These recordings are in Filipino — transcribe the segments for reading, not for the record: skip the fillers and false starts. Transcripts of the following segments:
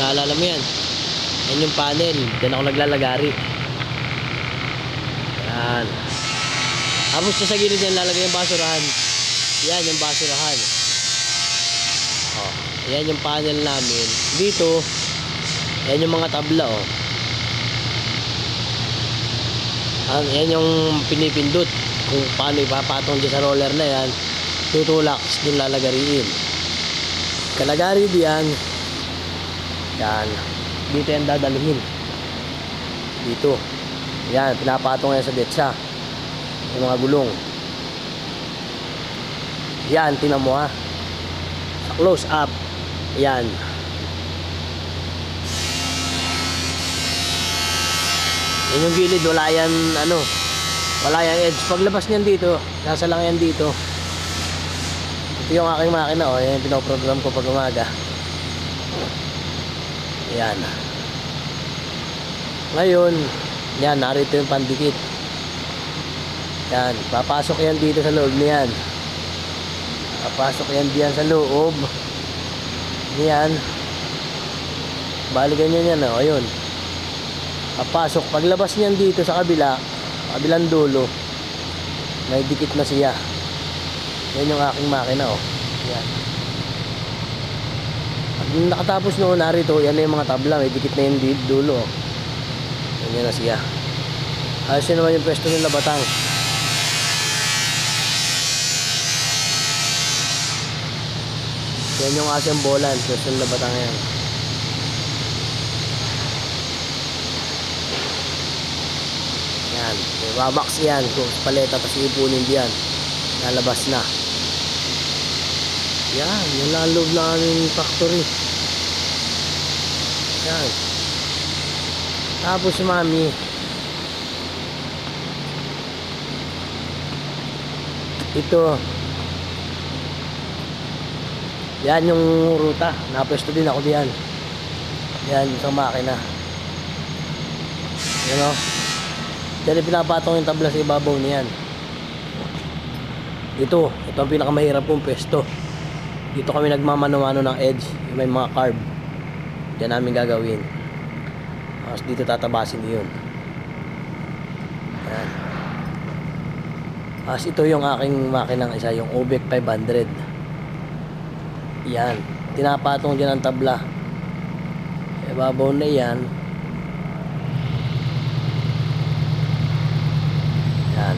Naalala mo yan? Yan yung panel. Diyan ako naglalagari. Yan. Tapos sa gilid yan lalagay yung basurahan. Yan yung basurahan. Oh, yan yung panel namin. Dito, yan yung mga tabla, oh. Yan yung pinipindot kung paano ipapatong dyan sa roller na yan. Tutulak, doon lalagariin. Kalagari diyan. Yan. Dito yan dadalhin. Dito. Yan, pinapatong yan sa detsa. Yung mga gulong. Yan, tingnan mo ha. Sa close up. Yan. Yan yung gilid, wala yan, ano, wala yan edge. Paglabas niyan dito, nasa lang yan dito. Ito yung aking makina, oh. Yan yung pinoprogram ko pag umaga. Yan. Ngayon, yan, narito yung pandikit. Yan, papasok yan dito sa loob niyan. Papasok yan diyan sa loob. Yan. Balikan niyan yan, oh, ayun. Papasok, paglabas niyan dito sa kabila, kabilang dulo, may dikit na siya. Yan yung aking makina, oh. Yan. Pag nakatapos noon, narito, yan na yung mga tabla, may dikit na yung dulo, oh. Yan na siya. Ayos yun naman yung pwesto ng labatang. Yan yung asembolan, pwesto ng labatang yan. Yan, may babox yan. Kung paleta tapos ipunin diyan, lalabas na. Yan, yung laloob na aming factory. Yan. Tapos mami, ito, yan yung ruta. Napwesto din ako diyan. Yan sa makina. Yan o. Diyan pinapatong yung tabla sa ibabaw niyan. Ito ang pinakamahirap kong pwesto. Dito kami nagmamano-mano ng edge. May mga carb. Diyan namin gagawin. Tapos dito tatabasin yun. Yan. Tapos ito yung aking makinang isa, yung Obek 500. Yan. Tinapatong dyan ang tabla. Ibabaw na yan. Yan.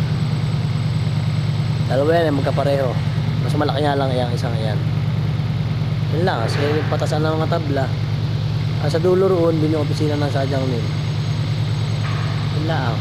Dalawa yan, magkapareho. Mas malaki nga lang yung isang yan. Yun lang, kasi yung patasan ng mga tabla. Sa dulo roon, din yung opisina ng sadyang nil. Yun lang.